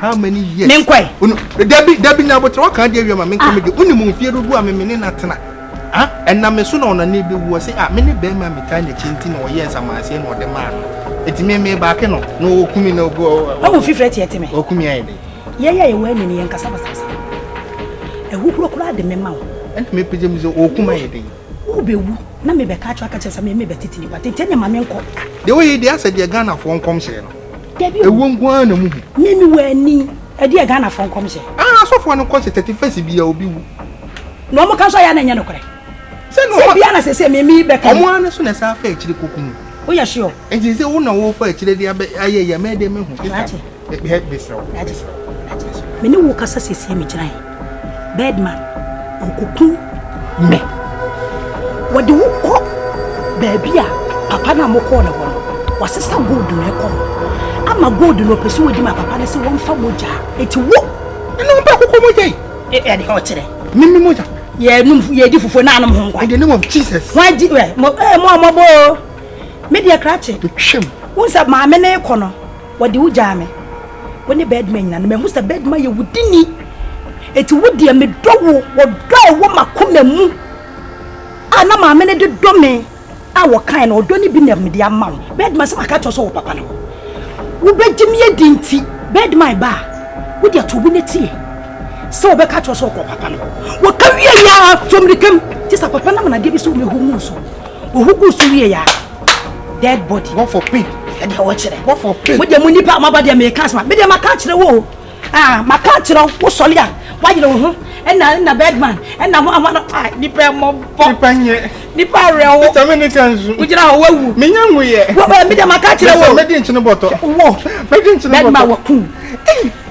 how many years? Menkoi. Debbie now, but what can't you, mamma? Come with the Unimun fear of women in Atana. And now, my son on a neighbor was say, many bear me kind of chinting or yes, I'm saying, or the man. It may be back, no, Kumino go. Oh, 50 yet me. Oh, Kumia. Yeah, you went in Cassava. A whoop cried the memo. And me pigeons or Kumay. Who be who? Na me be catch catch me be titini but tell your mamma ko the way they said the Ghana phone comes here e won go na mu me we ni e de Ghana phone comes here so for no cost 31st bia obi wu no mo kan so ya na nya no kore se no bia na se me be ka mo an so na sa fa akiri kokun o ya sure e ji se wo na wo fa akiri de aye ya me de me hu e head be so me ni wo kasa se me giran bedman okokun me what do you call baby? Papa na moko na wono. Wasesa gold no ekom. Ama gold no pesu wedi ma papa ne se won fa moja. Eti wo. Na mpa kokko moja yi. E de ho kire. Mimi moja. Ye num ye di fufu na anum ho nkwa. In the name of Jesus. Waji we mo bo. Me dia krache. Twem. Won sa ma me na ekọ no. Wodi wo ja me. Woni bedman na me hu sa bedman ye wudini. Eti wodi me dowo wo makoma mu. Ana ma me ne de do me a wo kan na odo ni bi na me de ama wo bedman se maka choso wo papa no wo begimi edi nti bedman ba wo de to bu ne tie se wo be ka choso wo papa no wo ka wie ya tomrikam ti sa papa na na de bi so me hu so wo hu so wie ya dead body what for pig e de wo kire what for pig wo de mu nipa ma ba de me ka sama me de maka kire wo maka kire wo sole a wa yire wo ho na bedman na mo amana nipa mo nipa rewo ta me ne kanzu ujira ho wawu me nyanwu ye wo ba me de maka kire wo me de nchine boto wo me de nchine boto bedman wo ku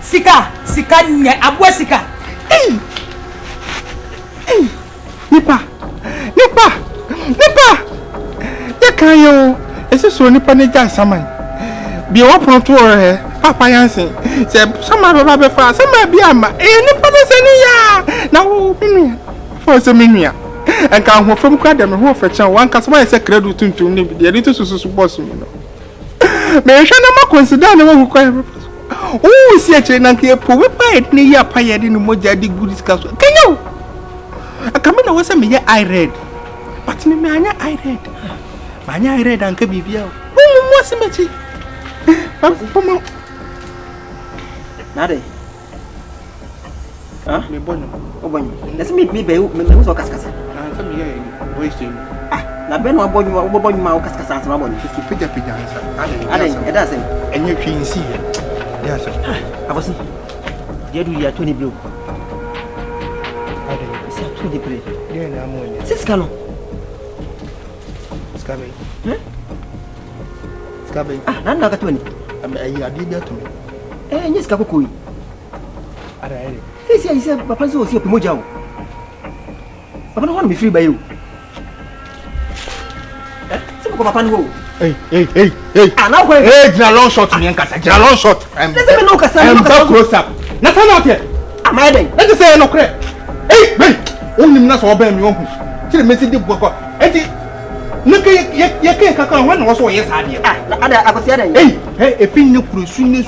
sika nye abwa sika nipa ya kayo ese so nipa ne ja saman bi wo pronto he papa yansen se sama baba be fa sama bi ama nipa ne se ni ya na wo minua fo se minua enka ho fam kwa dem ho fa chan wan kasa wa se credo tuntum ne bi de to susu boss mu no me hwa na ma consider ne wo kwa o si a che na ke po we pa et ne ya pa ya de no moja di good discuss kenyo akame na wo se me ye I read but me anya I read manya I read anka bibia mo se mechi Papa Nade. Me bonyo. O bonyo. Let's me be me so kaskasa. Some here voice to. Na be no bonyo ma o kaskasa sama bonyo. Ki pija ansa. Ale, e da sem. Enye twinsi ya. Yes. Abosi. Dia du ya Tony Blue. Ale, c'est tout de près. Dia na mo ni. C'est scalo. Scabe. Scabe. Nanda ka Tony. Ayi adibia to me. Nyesika kokoi. Ara ere. Sisi papa zo si opimoja o. Papa no me free by you. Sisi ko papa no. Hey. Na ko jina long shot ni nkasa. Jina long shot. Let's me no kasa. I'm back close up. Na fa not here. Am I there? Let's say no kre. Hey. Onim na so oba mi ohun. Kire mesi de boko. Enti Naka ye kaka wan wo so yes ade. Ada akosi ada. Hey, efin ne kuru sunne.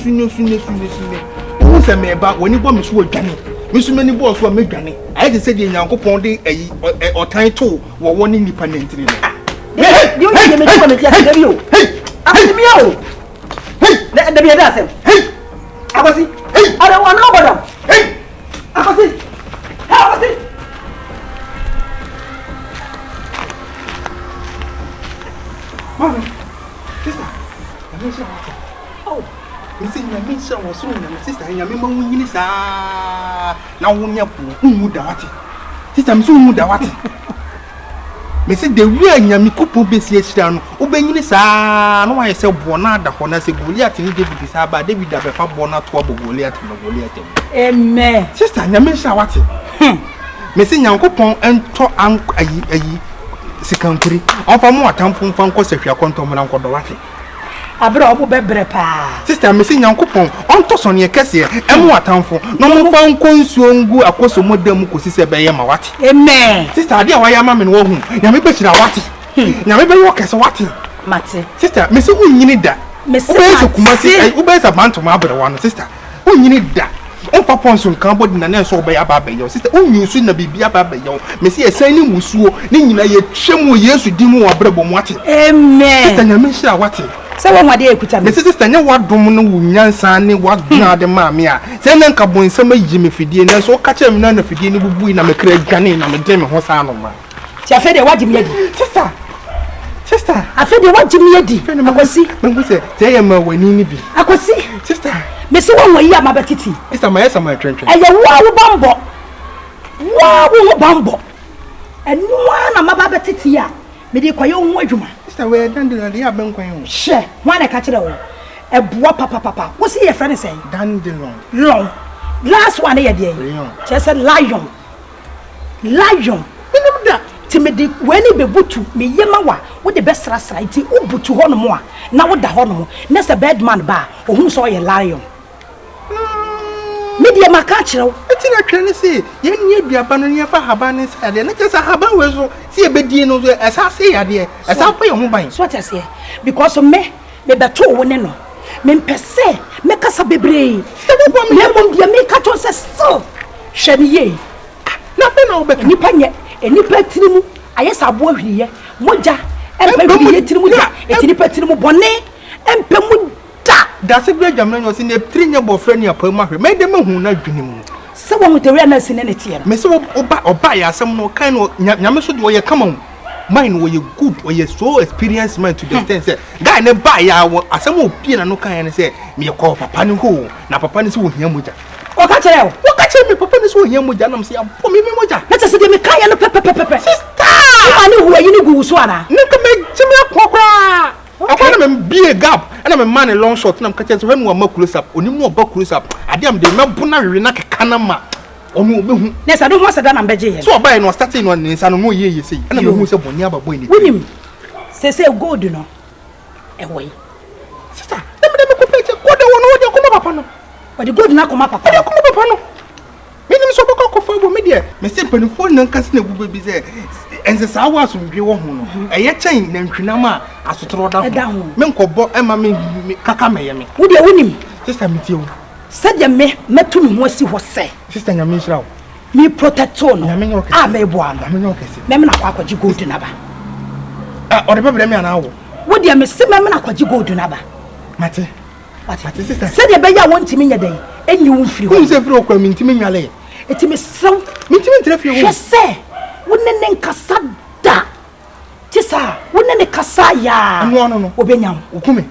Wo se me ba woni bo me so adwane. Me so mani bo so me dwane. Aye de se de Nyankopon de ayi otan to wo woni nipa na ntiri no. Hey, you dey me ko me ti ase dey o. Hey, akosi mi o. Hey, da bi ada asem. Hey, akosi. Hey, ada wan no bodam. Hey, akosi. Hey, akosi. Mama, sister, I'm not sure. Oh, you see, my mission was soon, and my sister, and your mamma will say, now, when you're Mudawati. Sister, I'm so Mudawati. Me say the real Yamikupo business down, obeying this, no, I say, Bonada, Honasa Goliath, and David is about David Abefa Bonat to Goliath and Goliath. Amen. Sister, Yamisha, what? Me say, Yankopon and to Ayi. Sikankuri ofa mo atamfo mfa nko sahwa kontom na nkodo wate abra obo bebre pa sister me se Nyankopon onto so ne kese emu atamfo no mo fa nko nsuo ngu akoso modam ko sise be ye ma wate amen sister ade wa ya ma me no hu ya me be kira wate ya me be wo kese wate mate sister me se unyini da me se kumasi ube sa bantu ma abra wa no sister Onyini da. On fa ponson kan body na na so be aba be yo. Sister, onyi su na bibia aba be yo. Me se esan ni musuo, ni nyina ye twemu Yesu di mu wabrebo mu ate. Amen. Sister, nyame hira wate. Se wo wade ekuta me. Me sister, nya wadom no wunyansa ne wadna de ma me a. Se na nka bonsam ayi me fidie na so ka kye me na fidie ni bubu na me kra dwane na me de me ho sa no ma. Ti afa de wadi me adi. Sister, afa de wadi me adi. Akosi. Me say, te ye ma wani ni bi. Akosi. Sister, me se wo yi amabetiti. sister, my yes my twentwen. Eye wo bambo. Wo bambo. Enu na mababetiti a. Me de kwaye wo adwuma. Sister, we dandelion dey aben kwan ho. She, wan e ka kire wo. Ebua papa. Wo see your friend say? Dandelion. Long. Last one ye dey. Just say lion. Lion. Me da. Ti me di weni be butu me yema wa wo de besra sra nti wo butu ho no mo a na wo da ho no mo na se bad man ba ohun so ye lion. Me di maka kire wo. Eti na twene se ye nye duaba no nye fa haba ne sa de na kesa haba we so se ye bedie no so esa se ya de esa pa ye ho ban. So what I say because me beto wo ne no me mpese me kasa bebre se bo bom le bom dia me ka to se so hwe ne ye na fe na wo be nipa nye enipa tirimu ayesa abo ahwiye moja empa hwiye tirimu da etinipa tirimu bone empa mu da se bia jamna no se ne trinya bo frɛ ne apa mu ahwe me de mahu na dwene mu se wo hotewe na sine ne tie no me se oba ya asɛm no kan no nyame so de wo ye kama mine wo ye good wo ye so experience man to the extent say guy ne ba ya asɛm opie na no kan ne say me call papa ne ho na papa ne se wo hia moja o ka kire me papa ne se wo hia moja na me se ampo me moja na se de me kan ya no pepe sister ani huwa yini gu so ana ne ka me chime kokra akwa na me be a gap and me man a long shot na me ka chance when we ma close up oni mu oba close up ade am de me bona wewe na keka na ma onu obehu na sa do ho sada na mbeje ye so oba no start no nsa no ye sei na me hu se boni aba boy ni wunim se gold no e woy sister me ko pete ko de wono de ko papa no o de gold na ko ma papa no menim so boko ko fa bo me de me se panifo na nka se na bu bi se ense sa wa so ndwe wo hu no eye chen na ntwinam a asotoro da ho me nkobo ema me kaka meye me wo de wonim sister me tie wo sadia me metu me ho asi ho se sister nyame nshira wo me protector no a me bo am nyame nyokese me na kwa kwaji gold na ba o de bebere me ana wo wo de me se me na kwaji gold na ba mate sister sadia be ya wontimi nya dai enyi wo mfiri ho wo se firi okwa mintimi nwale etimi sew mintimi ntre firi ho hwese wonene nkasa da tisa wonene kasa ya no obenyam okume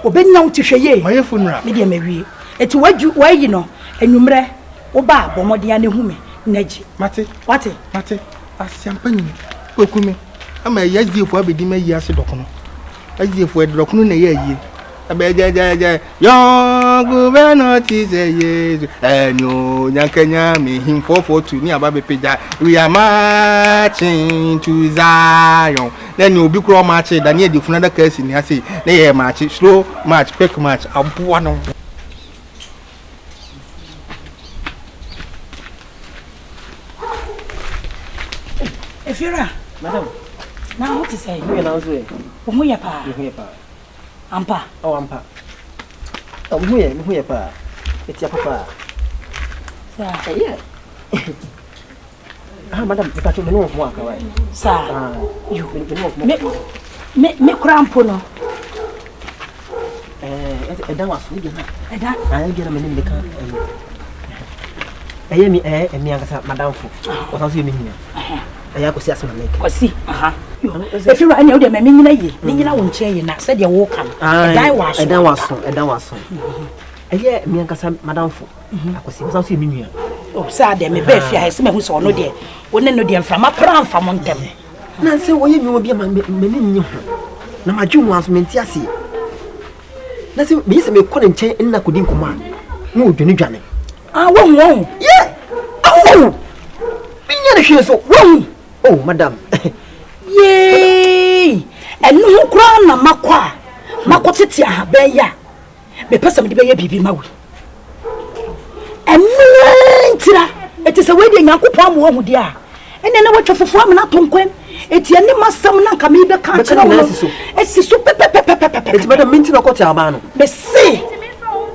obenyam tihweye maye funra me de mawie eti wayi no anwumre wo ba bomode ane hume naji mate asiampanyi okume ama yazifo abedi mayi ase dokono yazifo dokono na ye ayi abejajaja yo gubernati say yes enyo nyankanya me him 442 ni aba bepeja we are marching to Zion then you be crow march da ni edifuna da kasi ni ase na ye march slow march quick march abuwa no Efira madam now what is say you na so e omo ye pa ampa oh ampa omo ye pa etia papa sa yeah madam you pacho me no mo aka wai sa you me crampo no edan waso ni na edan ayi gena me ni me kan eye mi mi anga madam fo o san so ye mi hia aya ko si asema make ko si Efira anya ode me nyina ye ni nyina wo nche ye na se de wo kan edan waso eye mi anga madam fo akosi o san so ye mi nua o sa de me ba fia he se me hu so no de wonne no de mframa pra mfa mo ntem na se wo ye mi obi ma me ni nyi ho na madwu mu aso menti ase na se me se me ko ne nche nna kodi nkoma na odwene dwane wo yeah awu binya ne hwe so wo oh madam yey enu ho kura na makotete ahaban ya me pesa me de be ya bibi mawe enu ntira eti se we de nyankopon am wo hu de a ene na watwa fofo am na tonkwen eti ani masam na nka me be ka kira wo esi so pepe eti madam minti na kote aba no be se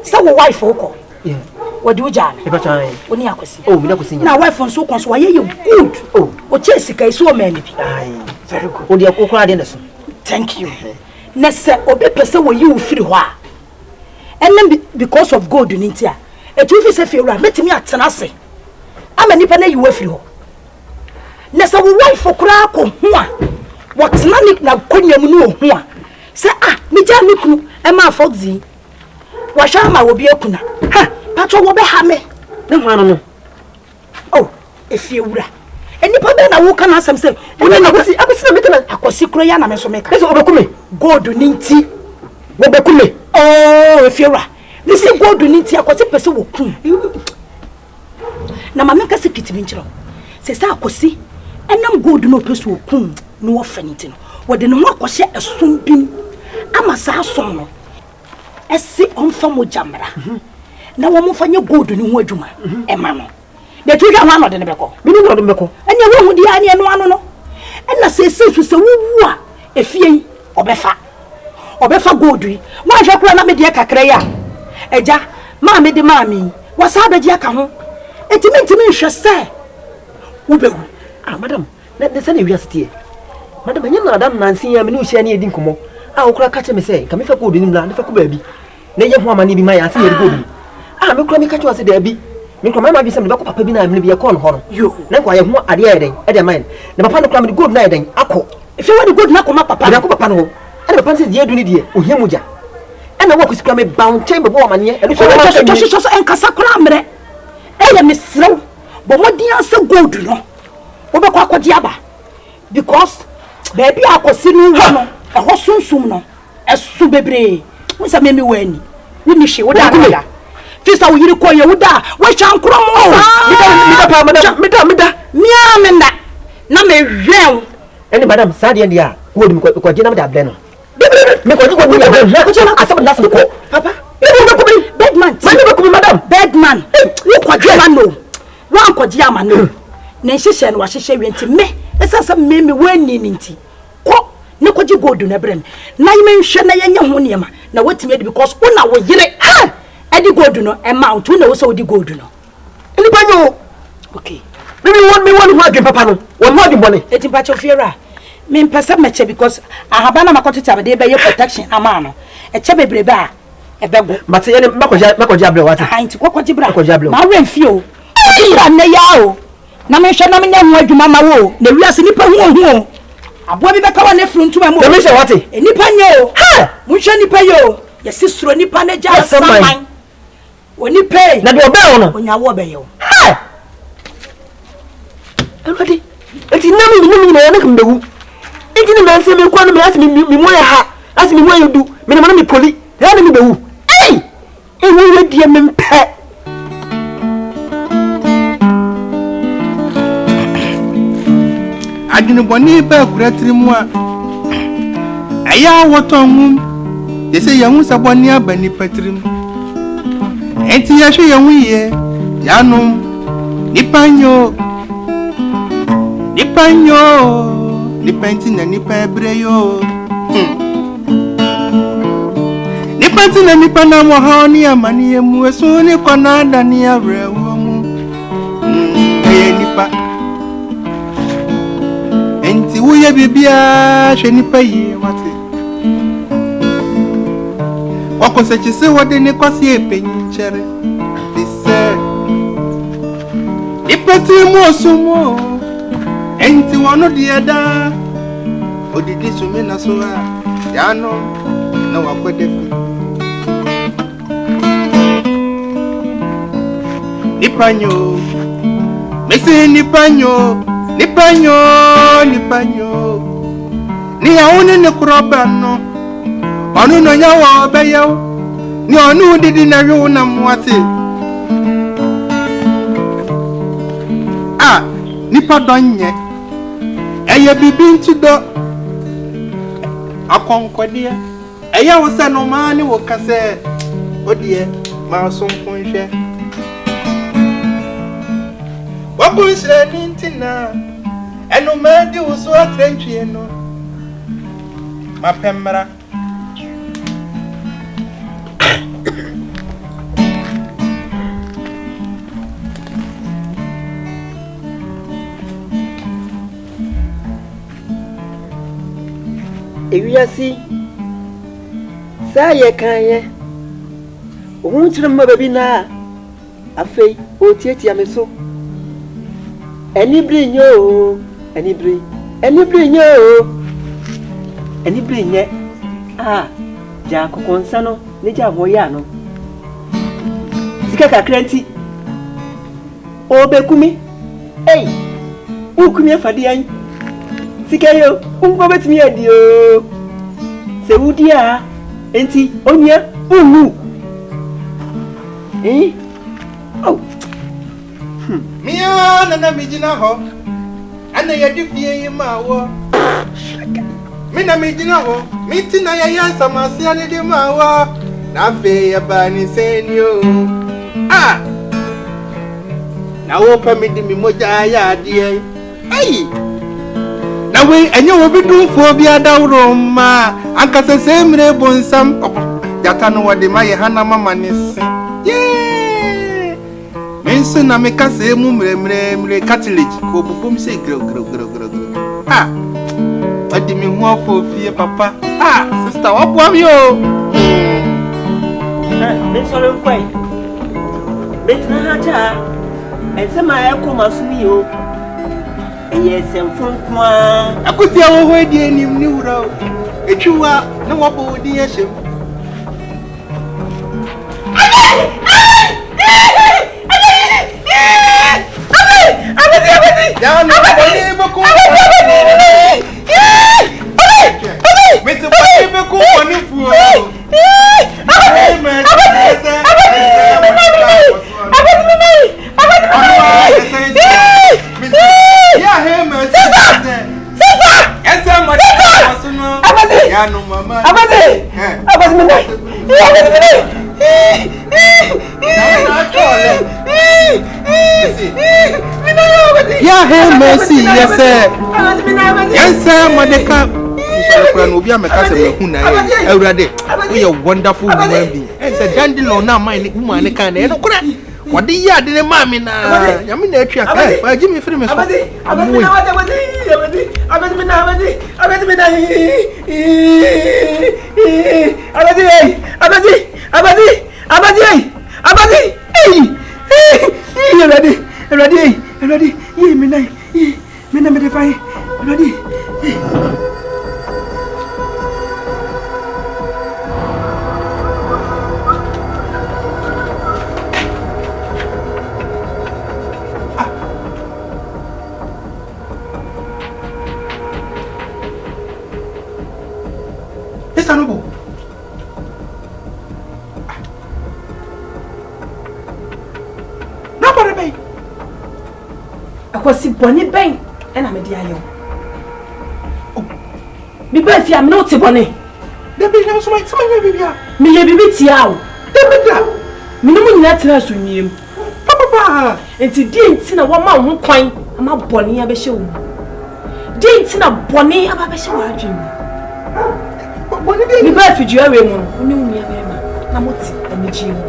sa wo wife oko yeah What do you jam? If I try. When you are Oh, we don't see. Now, wife on so cons, why you good? Oh, or Jessica is so many. Very good. Oh, dear, oh, thank you. Nessa, obe person where you feel why. And then because of God in India, a two is a few, met me at Tanasi. I'm a nipper you with you. Nessa will wife for crack or what's none now couldn't you know? Say, me jam Emma Foxy. Washama will be a kuna. Ha, Patro will be hammy. No, oh, if you were. And the problem I walk on some say, I was a I was secret and I'm so make us overcome. Go to Ninti. Wobekume. Oh, if you're right. This is go to Ninti. I was a person who come. Now, my make us a kitty mincho. Says I could see. And I'm good no person who come. No offending. What the no more share a soon beam. I'm a sasson. I see on from Jamra. Now, I'm for your good in Wajuma. A man. The two young man the Beko. We know the Beko. And you won't the Annie and one no. And I say, since we say, woo, if ye, Obefa. Obefa Godri. Why shall I not be dear Cacrea? Eja, mammy de mammy. What's out the Jacamo? It meant to me, shall say. Ube. Ah, madam, let the sunny university. Madam, you know, Madam Nancy, I'm new shiny dinkomo. I'll catch me say, come if I could in land if I could baby. Nay, woman, be my auntie, good. Ah, me cry me catch us a debbie. Me come ma bi some the papa bi na me bi e kon ho no yo na kwa ye ho ade ya den e de man na papa no kra me good na den akọ if you want the good na koma papa na ko papa no e papa say die du ni die ohia muja e na wo kusikra me bound chamber bo ma ne e so so enkasa kra mre e ya me srew bo modin asa gold no wo be kwa akodi aba because baby akosi no no e ho sunsum no e su bebre wo sa me wani wo ni hwe wo da na Fisa we yiri ko ye wuda we chankro mo mida mia menda na me hwen eni madam sade dia wo dim ko gina me da ble no me ko ko asem na so ko papa e ko bedman man be ko madam bedman wo ko gina no wa ko gina no na hihye no wa hihye wi nti me esasa me wani nti ko ne ko gi gold na brem na yime hwe na yenye ho ne ma na watimi because una wo yire Edi gold no amount we know so di gold no. Anybody okay. Maybe me want who again papa no. One more the money. Eti pa chofiera. Me mpesa meche because ahabana makotita be dey protection ama no. Eche bebrebe a ebego. But ye makoja able what? Ah nti kokoji bra. Ma remfi o. Bra na ya o. Na me hwe na me nya ho adwuma ma wo. Na wiase nipa hu. Abo bi beka wa na fruntum am o. Me hwe what? Nipa nye o. Ha! Mu hwe nipa yo. Ye sisuro nipa na ja saman. Oni pay na do be ono onya wo be yo ha elodi eti na mi na na kambewu eti na nse me kwa no me asi mi mo ya ha asi mi mo ya du me na mi poli na mi bewu ei ewu we die me mpe adwene boni ba kuratiri mu a aya woton mu de se yahu saboni abani patrim enti ya hwe yahu ye yanu nipanyo nipanti na nipa ebreyo nipanti na nipa na mo ha ni amani emu eso ni kona da ni avrewo mu nipa enti wo ye bibia hwe nipa yi wate wakosechi se wode ne kwase epenyi chere dise ipati mu osumo enti wono de da odidi sumi na so a yano na wakodefi nipanyo mesi nipanyo ni awone ne kroba no onu no nyawo beyew ni onu didi na wi na mwate nipa donye eye bibi ntido akonkode eye wo se no ma ni wo kase odie ma so nkonhwe wakunshire ni ntina eno ma di wo so atrentwie no mapemra ewiasi sa ye kan ye ohun tire mma baby na afei o tietia me so anibri nyo anibri nyo anibri nye ja kokonsa no ne ja hoya no sika kakranti o bekumi ukumi afade an sika yo unko betimi adi o se wudi a enti onua unu Mia na mijina ho ana yedi fie ma wo mina mijina ho miti na ya samasi ani di ma wo na fe ya bani senio na wo pa mi di mi moja ya adie na we enye wo bi du fo bi adawro ma anka se semre bonsam jata no wode ma ye hana mama ni se Mense na me kase mu mre Catholic ko bubum se gro adi mi ho afo fie papa sister wapo am yo me solo kwai me tna hata ense ma ya ko masumi yo eyesem fonkwa akuti awo ho edi enim ni wura etwiwa na wapo odi yesem Ya no boni boko. Me se boni boko boni fu. Yeah, hey, mercy, yes, sir. Yes, sir, Madeka. Obi ameka se mehu na ye awurade we are wonderful woman be and say dandilo na man woman kan na e no kura wode ya de ne mami na ya me na atwa kai ba gi me firi me so abadi ye me na me defy abadi Sanobo. Na bore bem. Akwasi boni bem. E na me dia yo. Mi ba fi am no ti boni. De bi na so mai nya bibia. Mi ye bibi ti a o. De bi da. Mi no mu nyina tena so nwiem. Papa. Enti di nti na wo ma ho kwan ama boni ya be hye wo. Di nti na boni aba be hye wo adwem. Mi ba fi juawe mu oni unia be ma na moti aniji mu.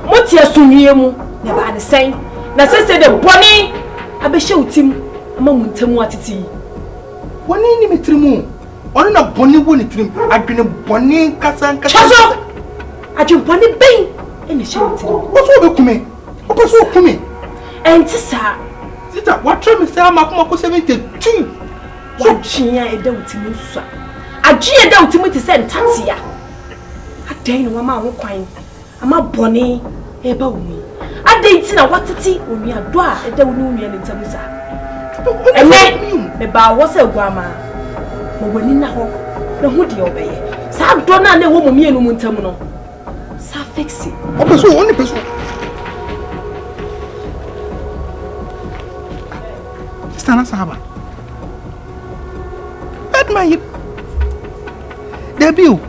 Moti asunwie mu na ba ne sen na sese de boni abehye utim ama muntamu atiti. Boni ni metrimu. Ono na boni wo ni trim adwene boni kasa. Chaso. Adwene boni ben ene hye utim. Oso be kume. Oso kume. Enti sa. Sita what try me say amakoma ko 72. So chia eda utim nsa. Ajie da utim ti se ntatia. Adan no ma ho kwan. Ama boni e ba wumi. Adan ti na watiti oni ado a eda woni wumi ne ntamu sa. Ene me ba wo se guama. Mo wani na ho. Na ho de obeye. Sa do na na wo mo mienu mu ntamu no. Sa fix it. Opeso oni peso. Stana sahaba. Bad my debut.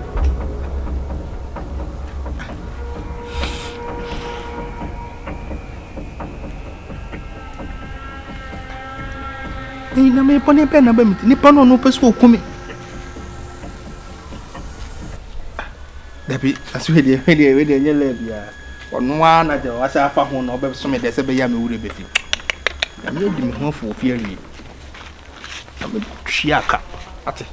Ni na me pone pe na ba miti ni pano no peso okumi. Debi asu hede nye lebia. Ono wa na je wa sa fa ho no be so me de se be ya me wure be fi. Ya me di me ho fo fi ari. Na me twiaka. Ate.